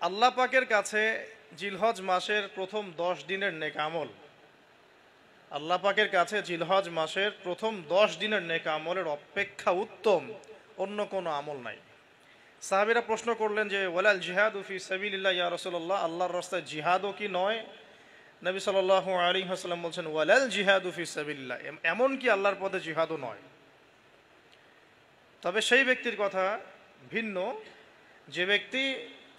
আল্লাহ পাকের কাছে জিলহজ মাসের প্রথম 10 দিনের নেক আমল, আল্লাহ পাকের কাছে জিলহজ মাসের প্রথম 10 দিনের নেক আমলের অপেক্ষা উত্তম অন্য কোনো আমল নাই। সাহাবীরা প্রশ্ন করলেন যে ওয়ালাল জিহাদু ফি সাবিলিল্লাহ ইয়া রাসূলুল্লাহ, আল্লাহর রাস্তায় জিহাদও কি নয়? নবী সাল্লাল্লাহু আলাইহি ওয়াসাল্লাম বলছেন ওয়ালাল জিহাদু ফি সাবিলিল্লাহ, এমন কি আল্লাহর পথে জিহাদও নয়। তবে সেই ব্যক্তির কথা ভিন্ন যে ব্যক্তি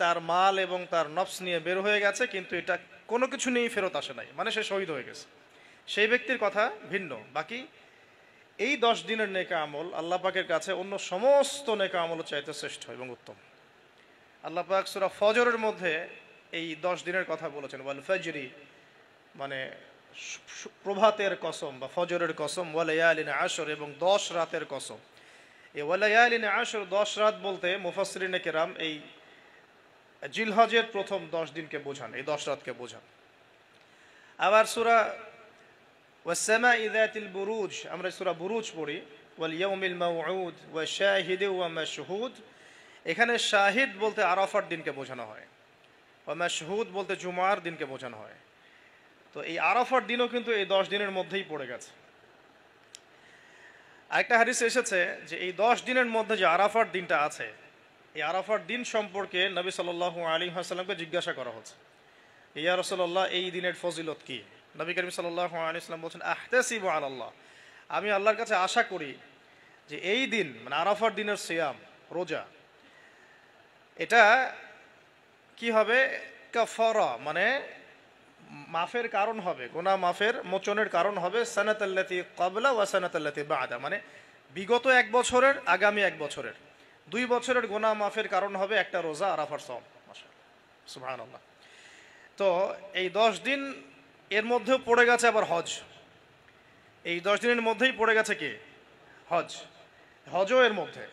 তার মাল এবং তার নফস নিয়ে বের হয়ে গেছে কিন্তু এটা কোনো কিছু নিয়েই ফেরত আসে নাই, মানে সে শহীদ হয়ে গেছে, সেই ব্যক্তির কথা ভিন্ন। বাকি এই 10 দিনের নেকা আমল আল্লাহ পাকের কাছে অন্য সমস্ত নেকা আমল চাইতে শ্রেষ্ঠ এবং উত্তম। আল্লাহ পাক সূরা ফজরের মধ্যে এই 10 দিনের কথা বলেছেন, ওয়াল ফজরি মানে প্রভাতের কসম বা ফজরের কসম, ওয়ালায়ালিন আশর এবং 10 রাতের কসম। এই ওয়ালায়ালিন আশর 10 রাত বলতে মুফাসসিরিনে কেরাম এই জিলহজের প্রথম 10 দিনকে বোঝান, এই 10 রাতকে বোঝান। আবার সূরা ওয়াস-সামাই যাতিল বুরুজ, আমরা সূরা বুরুজ পড়ি, ওয়াল ইয়াউমিল মাউউদ ওয়া শাহিদি ওয়া মাশহুদ, এখানে শাহিদ বলতে আরাফার দিনকে বোঝানো হয়, ওয়া মাশহুদ বলতে জুমার দিনকে বোঝানো হয়। তো এই আরাফার দিনও কিন্তু এই 10 দিনের মধ্যেই পড়ে গেছে। আরেকটা হাদিসে এসেছে যে এই 10 দিনের মধ্যে যে আরাফার দিনটা আছে, এই আরাফার দিন সম্পর্কে নবী সাল্লাল্লাহু আলাইহি ওয়াসাল্লামকে জিজ্ঞাসা করা হচ্ছে, ইয়া রাসূলুল্লাহ এই দিনের ফজিলত কি? নবী করিম সাল্লাল্লাহু আলাইহি ওয়াসাল্লাম বলছেন আহতাসিবু আলাল্লাহ, আমি আল্লাহর কাছে আশা করি যে এই দিন মানে আরাফার দিনের সিয়াম রোজা, এটা কি হবে? কাফারা মানে মাফের কারণ হবে, গুনাহ মাফের মোচনের কারণ হবে। সানাতাল্লাতি ক্বাবলা ওয়া সানাতাল্লাতি বা'দা, মানে বিগত 1 বছরের আগামী 1 বছরের 2 বছরের গুনাহ মাফের কারণ হবে একটা রোজা আরাফার সওম। মাশাআল্লাহ, সুবহানাল্লাহ। তো এই 10 দিন এর মধ্যেও পড়ে গেছে আবার হজ, এই 10 দিনের মধ্যেই পড়ে গেছে কি? হজ, হজও এর মধ্যে।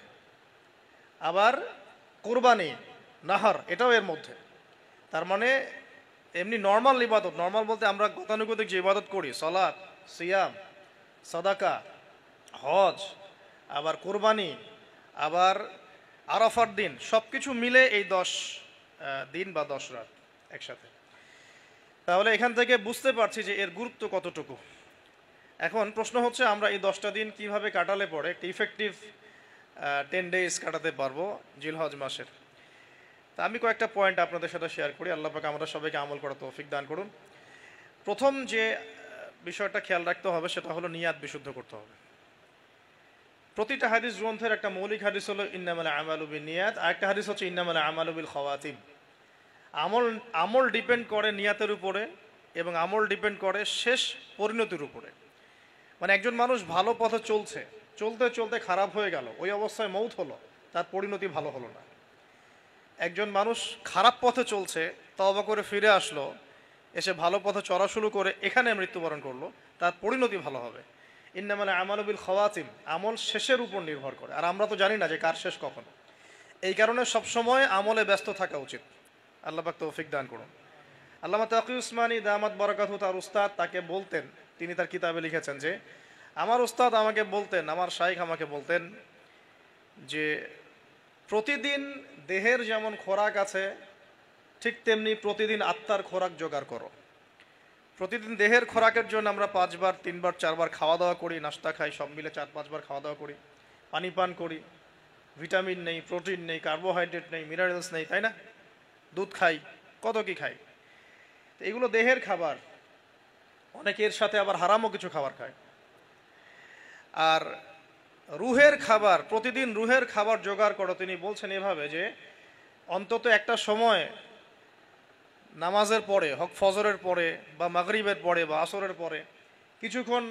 আবার কুরবানি নাহার এটাও এর মধ্যে। তার মানে এমনি নর্মাল ইবাদত, নর্মাল বলতে আমরা গতানুগতিক যে ইবাদত করি, সালাত, সিয়াম, সাদাকা, হজ, আবার কুরবানি, আবার আরাফার দিন, সব কিছু মিলে এই 10 দিন বা 10 রাত একসাথে। তাহলে এখান থেকে বুঝতে পারছি যে এর গুরুত্ব কতটুকু। এখন প্রশ্ন হচ্ছে আমরা এই 10টা দিন কিভাবে কাটালে পরে একটা ইফেক্টিভ 10 ডেজ কাটাতে পারবো জিলহজ মাসের। তা আমি কয়েকটা পয়েন্ট আপনাদের সাথে শেয়ার করি, আল্লাহ পাক আমাদের সবাইকে আমল করার তৌফিক দান করুন। প্রথম যে বিষয়টা খেয়াল রাখতে হবে সেটা হলো নিয়াত বিশুদ্ধ করতে হবে। প্রতিটা হাদিস গ্রন্থের একটা মৌলিক হাদিস হলো ইন্নামাল আমালু বিন্নিয়াত, আরেকটা হাদিস হচ্ছে ইন্নামাল আমালু বিল খাওয়াতিম। আমল ডিপেন্ড করে নিয়াতের উপরে এবং আমল ডিপেন্ড করে শেষ পরিণতির উপরে। মানে একজন মানুষ ভালো পথে চলছে, চলতে চলতে খারাপ হয়ে গেল, ওই অবস্থায় মৌত হলো, তার পরিণতি ভালো হলো না। একজন মানুষ খারাপ পথে চলছে, তওবা করে ফিরে আসলো, এসে ভালো পথে চলা শুরু করে এখানে মৃত্যুবরণ করলো, তার পরিণতি ভালো হবে। ইন্নামাল আমালু বিল খাওয়াতিম, আমল শেষের উপর নির্ভর করে, আর আমরা তো জানি না যে কার শেষ কখন। এই কারণে সবসময় আমলে ব্যস্ত থাকা উচিত। আল্লাহ পাক তৌফিক দান করুন। আল্লামা তাকি উসমানী দামাত বারাকাতুহু তার উস্তাদ তাকে বলতেন, তিনি তার কিতাবে লিখেছেন যে আমার উস্তাদ আমাকে বলতেন, আমার শাইখ আমাকে বলতেন যে প্রতিদিন দেহের যেমন খোরাক আছে ঠিক তেমনি প্রতিদিন আত্মার খোরাক জোগাড় করো। প্রতিদিন দেহের খোরাকের জন্য আমরা 5 বার 3 বার 4 বার খাওয়া দাওয়া করি, নাস্তা খাই, সব মিলে 4-5 বার খাওয়া দাওয়া করি, পানি পান করি, ভিটামিন নেই, প্রোটিন নেই, কার্বোহাইড্রেট নেই, মিনারেলস নেই, তাই না? দুধ খাই, কত কি খাই। তো এগুলো দেহের খাবার, অনেকের সাথে আবার হারামও কিছু খাবার খায়। আর রুহের খাবার, প্রতিদিন রুহের খাবার জোগাড় করো। তিনি বলছেন এভাবে যে অন্তত একটা সময় নামাজের পরে, হক ফজরের পরে বা মাগরিবের পরে বা আসরের পরে কিছুক্ষণ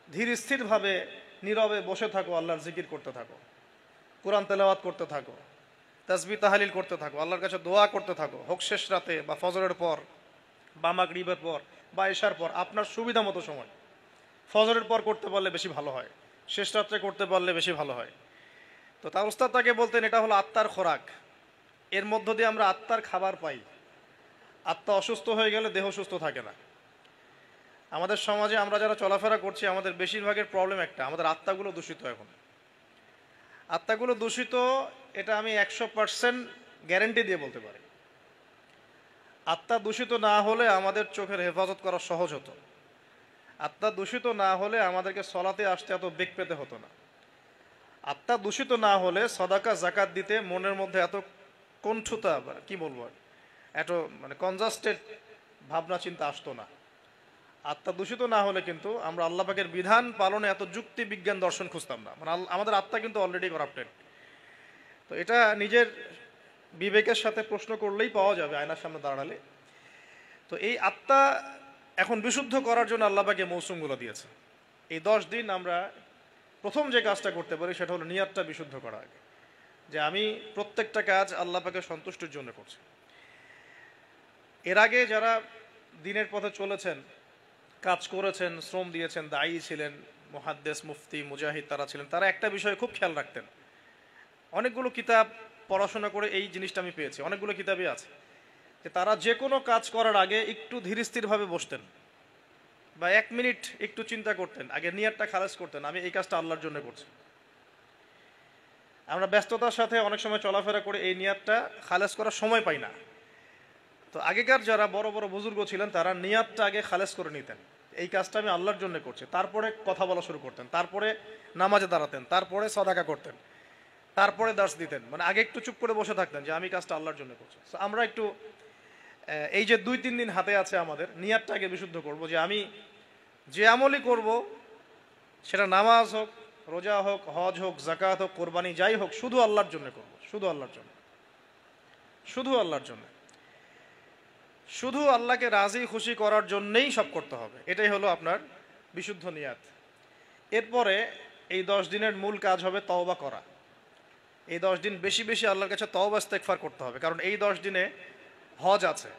ধীর স্থিরভাবে নীরবে বসে থাকো, আল্লাহর জিকির করতে থাকো, কোরআন তেলাওয়াত করতে থাকো, তাসবিহ তাহলিল করতে থাকো, আল্লাহর কাছে দোয়া করতে থাকো, হোক শেষ রাতে বা ফজরের পর বা মাগরিবের পর বা এশার পর, আপনার সুবিধা মতো সময়। ফজরের পর করতে পারলে বেশি ভালো হয়, শেষ রাত্রে করতে পারলে বেশি ভালো হয়। তো তার উস্তাদ তাকে বলতেন এটা হলো আত্মার খোরাক, এর মধ্য দিয়ে আমরা আত্মার খাবার পাই। আত্মা অসুস্থ হয়ে গেলে দেহ সুস্থ থাকে না। আমাদের সমাজে আমরা যারা চলাফেরা করছি আমাদের বেশিরভাগের প্রবলেম একটা, আমাদের আত্মাগুলো দূষিত। এখন আত্মাগুলো দূষিত, এটা আমি 100% গ্যারেন্টি দিয়ে বলতে পারি। আত্মা দূষিত না হলে আমাদের চোখের হেফাজত করা সহজ হতো। আত্মা দূষিত না হলে আমাদেরকে সলাতে আসতে এত বেগ পেতে হতো না। আত্মা দূষিত না হলে সদাকা জাকাত দিতে মনের মধ্যে এত কণ্ঠতা, কি বলবো, এত মানে কনজাস্টেড ভাবনা চিন্তা আসতো না। আত্মা দূষিত না হলে কিন্তু আমরা আল্লাহ পাকের বিধান পালনে এত যুক্তি বিজ্ঞান দর্শন খুঁজতাম না। মানে আমাদের আত্মা কিন্তু অলরেডি করাপ্টেড। তো এটা নিজের বিবেকের সাথে প্রশ্ন করলেই পাওয়া যাবে আয়নার সামনে দাঁড়ালে। তো এই আত্মা এখন বিশুদ্ধ করার জন্য আল্লাহ পাকে মৌসুমগুলো দিয়েছে। এই 10 দিন আমরা প্রথম যে কাজটা করতে পারি সেটা হলো নিয়াতটা বিশুদ্ধ করা আগে, যে আমি প্রত্যেকটা কাজ আল্লাহ পাকে সন্তুষ্টির জন্য করছি। এর আগে যারা দিনের পথে চলেছেন, কাজ করেছেন, শ্রম দিয়েছেন, দায়ী ছিলেন, মুহাদ্দিস, মুফতি, মুজাহিদ তারা ছিলেন, তারা একটা বিষয়ে খুব খেয়াল রাখতেন। অনেকগুলো কিতাব পড়াশোনা করে এই জিনিসটা আমি পেয়েছি, অনেকগুলো কিতাবই আছে, যে তারা যে কোনো কাজ করার আগে একটু ধীরস্থিরভাবে বসতেন বা 1 মিনিট একটু চিন্তা করতেন, আগে নিয়াতটা খালাস করতেন, আমি এই কাজটা আল্লাহর জন্য করছি। আমরা ব্যস্ততার সাথে অনেক সময় চলাফেরা করে এই নিয়াতটা খালাস করার সময় পাই না। তো আগেকার যারা বড় বড় বুজুর্গ ছিলেন তারা নিয়াতটা আগে খালাস করে নিতেন, এই কাজটা আমি আল্লাহর জন্য করছি, তারপরে কথা বলা শুরু করতেন, তারপরে নামাজে দাঁড়াতেন, তারপরে সদাকা করতেন, তারপরে দার্স দিতেন। মানে আগে একটু চুপ করে বসে থাকতেন যে আমি কাজটা আল্লাহর জন্য করছি। তো আমরা একটু এই যে 2-3 দিন হাতে আছে আমাদের, নিয়াতটা আগে বিশুদ্ধ করব, যে আমি যে আমলই করব সেটা নামাজ হোক, রোজা হোক, হজ হোক, জাকাত হোক, কোরবানি যাই হোক, শুধু আল্লাহর জন্য করব, শুধু আল্লাহর জন্য, শুধু আল্লাহর জন্য, শুধু আল্লাহকে রাজি খুশি করার জন্যেই সব করতে হবে। এটাই হলো আপনার বিশুদ্ধ নিয়াত। এরপরে এই 10 দিনের মূল কাজ হবে তওবা করা। এই 10 দিন বেশি বেশি আল্লাহর কাছে তওবা ইস্তেগফার করতে হবে, কারণ এই 10 দিনে হজ আছে।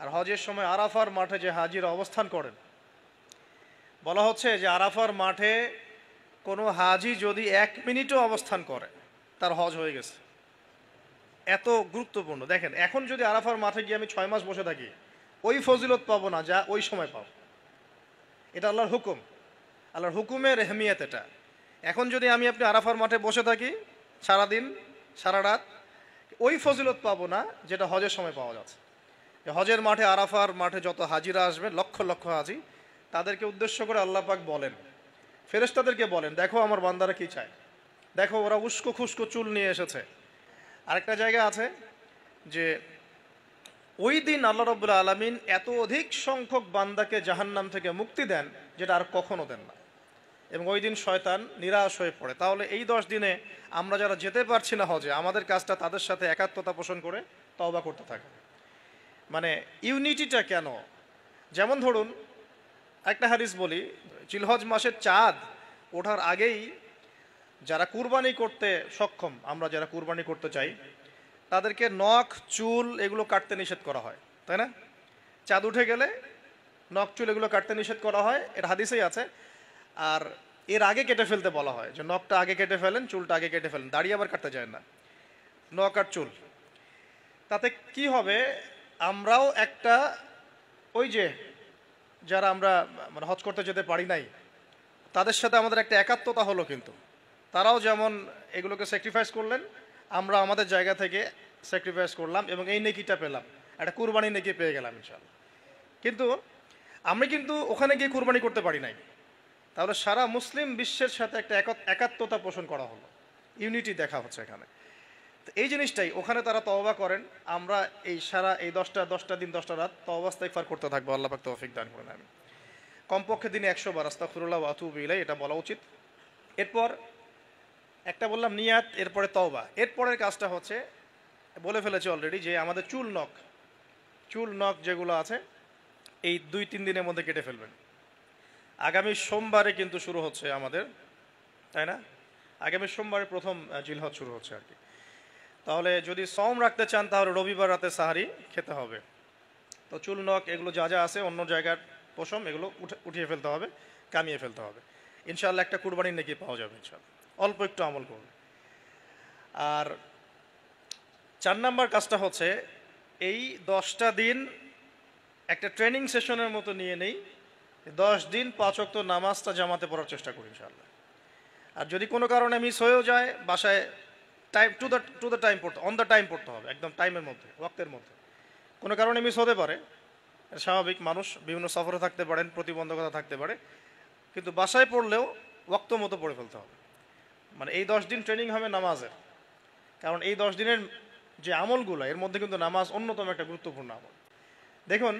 আর হজের সময় আরাফার মাঠে যে হাজিরা অবস্থান করেন, বলা হচ্ছে যে আরাফার মাঠে কোনো হাজি যদি 1 মিনিটও অবস্থান করে তার হজ হয়ে গেছে। এত গুরুত্বপূর্ণ। দেখেন, এখন যদি আরাফার মাঠে গিয়ে আমি 6 মাস বসে থাকি, ওই ফজিলত পাবো না যা ওই সময় পাবো। এটা আল্লাহর হুকুম, আল্লাহর হুকুমের এহমিয়ত এটা। এখন যদি আমি আপনি আরাফার মাঠে বসে থাকি সারাদিন সারা রাত, ওই ফজিলত পাবো না যেটা হজের সময় পাওয়া যাচ্ছে। হজের মাঠে, আরাফার মাঠে যত হাজিরা আসবে, লক্ষ লক্ষ হাজি, তাদেরকে উদ্দেশ্য করে আল্লাহ পাক বলেন, ফেরেশতাদেরকে বলেন, দেখো আমার বান্দারা কি চায়, দেখো ওরা উস্কো খুস্কো চুল নিয়ে এসেছে। আরেকটা জায়গা আছে যে ওই দিন আল্লাহ রাব্বুল আলামিন এত অধিক সংখ্যক বান্দাকে জাহান্নাম থেকে মুক্তি দেন যেটা আর কখনো দেন না, এবং ওই দিন শয়তান নিরাশ হয়ে পড়ে। তাহলে এই 10 দিনে আমরা যারা যেতে পারছি না হজে, আমাদের কাজটা তাদের সাথে একাত্মতা পোষণ করে তওবা করতে থাকে। মানে ইউনিটিটা কেন? যেমন ধরুন একটা হাদিস বলি, জিলহজ মাসের চাঁদ ওঠার আগেই যারা কুরবানি করতে সক্ষম, আমরা যারা কুরবানি করতে চাই, তাদেরকে নখ, চুল এগুলো কাটতে নিষেধ করা হয়, তাই না? চাঁদ উঠে গেলে নখ, চুল এগুলো কাটতে নিষেধ করা হয়, এর হাদিসেই আছে। আর এর আগে কেটে ফেলতে বলা হয়, যে নখটা আগে কেটে ফেলেন, চুলটা আগে কেটে ফেলেন, দাড়ি আবার কাটতে যায় না, নখ আর চুল। তাতে কি হবে, আমরাও একটা, ওই যে যারা আমরা মানে হজ করতে যেতে পারি নাই, তাদের সাথে আমাদের একটা একাত্মতা হলো। কিন্তু তারাও যেমন এগুলোকে স্যাক্রিফাইস করলেন, আমরা আমাদের জায়গা থেকে স্যাক্রিফাইস করলাম এবং এই নেকিটা পেলাম, একটা কুরবানি নেকি পেয়ে গেলাম ইনশাআল্লাহ। কিন্তু আমি কিন্তু ওখানে গিয়ে কুরবানি করতে পারি নাই। তাহলে সারা মুসলিম বিশ্বের সাথে একটা একাত্মতা পোষণ করা হলো, ইউনিটি দেখা হচ্ছে এখানে। তো এই জিনিসটাই ওখানে তারা তওবা করেন, আমরা এই সারা এই 10টা দিন 10টা রাত তওবা ইস্তেগফার করতে থাকবো। আল্লাহ পাক তৌফিক দান করেন। আমি কমপক্ষে দিনে 100 বার আস্তাগফিরুল্লাহ ওয়া আতুবু ইলাইহি, এটা বলা উচিত। এরপর একটা বললাম নিয়াত, এরপরে তওবা। এরপরের কাজটা হচ্ছে, বলে ফেলেছি অলরেডি, যে আমাদের চুল নখ যেগুলো আছে এই 2-3 দিনের মধ্যে কেটে ফেলবেন। আগামী সোমবারে কিন্তু শুরু হচ্ছে আমাদের, তাই না? আগামী সোমবারে প্রথম জিলহজ শুরু হচ্ছে আর কি। তাহলে যদি সওম রাখতে চান তাহলে রবিবার রাতে সাহারি খেতে হবে। তো চুল নখ এগুলো যা যা আছে অন্য জায়গার পশম, এগুলো উঠিয়ে ফেলতে হবে, কামিয়ে ফেলতে হবে। ইনশাআল্লাহ একটা কুরবানির নেকি পাওয়া যাবে ইনশাআল্লাহ, অল্প একটু আমল করবে। আর 4 নাম্বার কাজটা হচ্ছে, এই 10টা দিন একটা ট্রেনিং সেশনের মতো নিয়ে নেই, 10 দিন 5 ওয়াক্ত নামাজটা জামাতে পড়ার চেষ্টা করি ইনশাআল্লাহ। আর যদি কোনো কারণে মিস হয়েও যায়, বাসায় টাইম টু দ্য টাইম পড়তে, অন দ্য টাইম পড়তে হবে, একদম টাইমের মধ্যে, ওয়াক্তের মধ্যে। কোনো কারণে মিস হতে পারে, স্বাভাবিক, মানুষ বিভিন্ন সফরে থাকতে পারেন, প্রতিবন্ধকতা থাকতে পারে, কিন্তু বাসায় পড়লেও ওয়াক্ত মতো পড়ে ফেলতে হবে। মানে এই 10 দিন ট্রেনিং হবে নামাজের, কারণ এই 10 দিনের যে আমলগুলো এর মধ্যে কিন্তু নামাজ অন্যতম একটা গুরুত্বপূর্ণ আমল। দেখুন,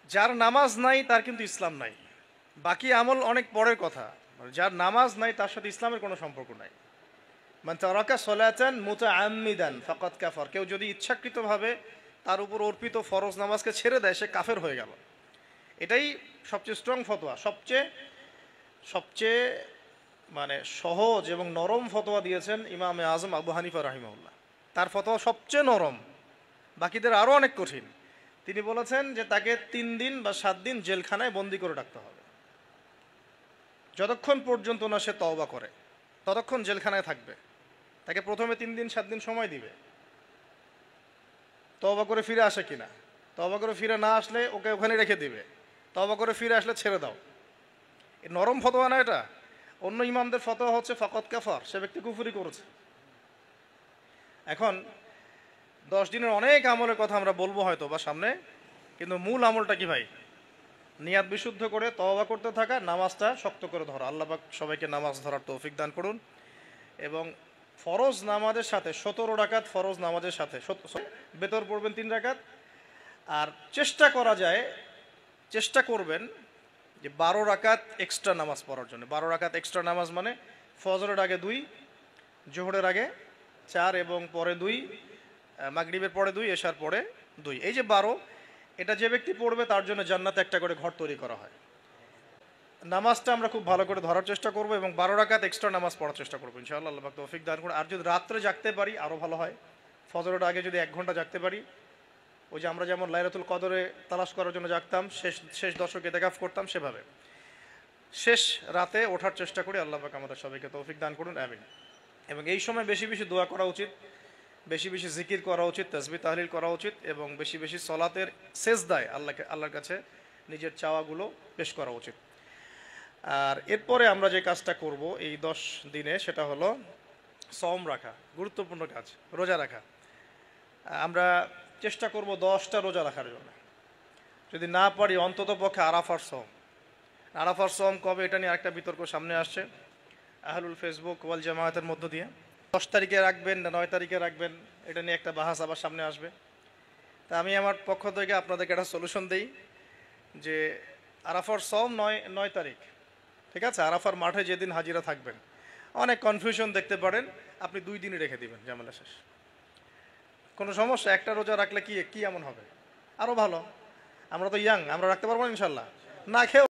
যার নামাজ নাই তার কিন্তু ইসলাম নাই, বাকি আমল অনেক পরের কথা। যার নামাজ নাই তার সাথে ইসলামের কোনো সম্পর্ক নাই। মান তারাকা সালাতান মুতাআম্মিদান ফাকাদ কাফার, কেউ যদি ইচ্ছাকৃতভাবে তার উপর অর্পিত ফরজ নামাজকে ছেড়ে দেয় সে কাফের হয়ে গেল। এটাই সবচেয়ে স্ট্রং ফতোয়া, সবচেয়ে সবচেয়ে মানে সহজ এবং নরম ফতোয়া দিয়েছেন ইমামে আজম আবু হানিফা রাহিমাহুল্লাহ। তার ফতোয়া সবচেয়ে নরম, বাকিদের আরও অনেক কঠিন। তিনি বলেছেন যে তাকে 3 দিন বা 7 দিন জেলখানায় বন্দি করে রাখতে হবে, যতক্ষণ পর্যন্ত না সে তওবা করে ততক্ষণ জেলখানায় থাকবে। তাকে প্রথমে 3 দিন 7 দিন সময় দিবে তওবা করে ফিরে আসে কিনা। তওবা করে ফিরে না আসলে ওকে ওখানে রেখে দিবে, তওবা করে ফিরে আসলে ছেড়ে দাও। এ নরম ফতোয়া না এটা। অন্য ইমামদের ফতোয়া হচ্ছে ফাকাদ কাফার, সে ব্যক্তি কুফরি করেছে। এখন 10 দিনের অনেক আমলের কথা আমরা বলবো হয়তো বা সামনে, কিন্তু মূল আমলটা কি ভাই? নিয়াত বিশুদ্ধ করে তওবা করতে থাকা, নামাজটা শক্ত করে ধরা। আল্লাহ পাক সবাইকে নামাজ ধরার তৌফিক দান করুন। এবং ফরজ নামাজের সাথে 17 রাকাত ফরজ নামাজের সাথে বেতর পড়বেন 3 রাকাত। আর চেষ্টা করবেন যে 12 রাকাত এক্সট্রা নামাজ পড়ার জন্য। 12 রাকাত এক্সট্রা নামাজ মানে ফজরের আগে 2, জোহরের আগে 4 এবং পরে 2, মাগরিবের পরে 2, এশার পরে 2। এই যে 12, এটা যে ব্যক্তি পড়বে তার জন্য জান্নাতে একটা করে ঘর তৈরি করা হয়। নামাজটা আমরা খুব ভালো করে ধরার চেষ্টা করব এবং 12 রাকাত এক্সট্রা নামাজ পড়ার চেষ্টা করবো ইনশাআল্লাহ। আল্লাহ পাক তৌফিক দান করুন। আর যদি রাত্রে জাগতে পারি আরও ভালো হয়। ফজরের আগে যদি 1 ঘন্টা জাগতে পারি, ওই যে আমরা যেমন লাইলাতুল কদরে তালাশ করার জন্য জাগতাম, শেষ দশকে ইতিকাফ করতাম, সেভাবে শেষ রাতে ওঠার চেষ্টা করি। আল্লাহ পাক আমাদের সবাইকে তৌফিক দান করুন, আমিন। এবং এই সময় বেশি বেশি দোয়া করা উচিত, বেশি বেশি জিকির করা উচিত, তাসবিহ তাহলিল করা উচিত এবং বেশি বেশি সলাতের সেজদায় আল্লাহর কাছে নিজের চাওয়াগুলো পেশ করা উচিত। আর এরপরে আমরা যে কাজটা করব এই 10 দিনে, সেটা হলো সওম রাখা, গুরুত্বপূর্ণ কাজ, রোজা রাখা। আমরা চেষ্টা করব 10টা রোজা রাখার জন্য। যদি না পারি অন্তত পক্ষে আরাফার সওম। আরাফার সওম কবে, এটা নিয়ে আরেকটা বিতর্ক সামনে আসছে আহলুল ফেসবুক ওয়াল জামায়াতের মধ্য দিয়ে। 10 তারিখে রাখবেন না 9 তারিখে রাখবেন, এটা নিয়ে একটা বাহাস আবার সামনে আসবে। তা আমি আমার পক্ষ থেকে আপনাদেরকে একটা সলিউশন দেই যে আরাফার সওম 9 তারিখ, ঠিক আছে? আরাফার মাঠে যেদিন হাজিরা থাকবেন, অনেক কনফিউশন দেখতে পারেন, আপনি 2 দিনই রেখে দিবেন, ঝামেলা শেষ। কোনো সমস্যা, একটা রোজা রাখলে কি এমন হবে? আরও ভালো। আমরা তো ইয়াং, আমরা রাখতে পারবো না ইনশাল্লাহ। না খেয়ে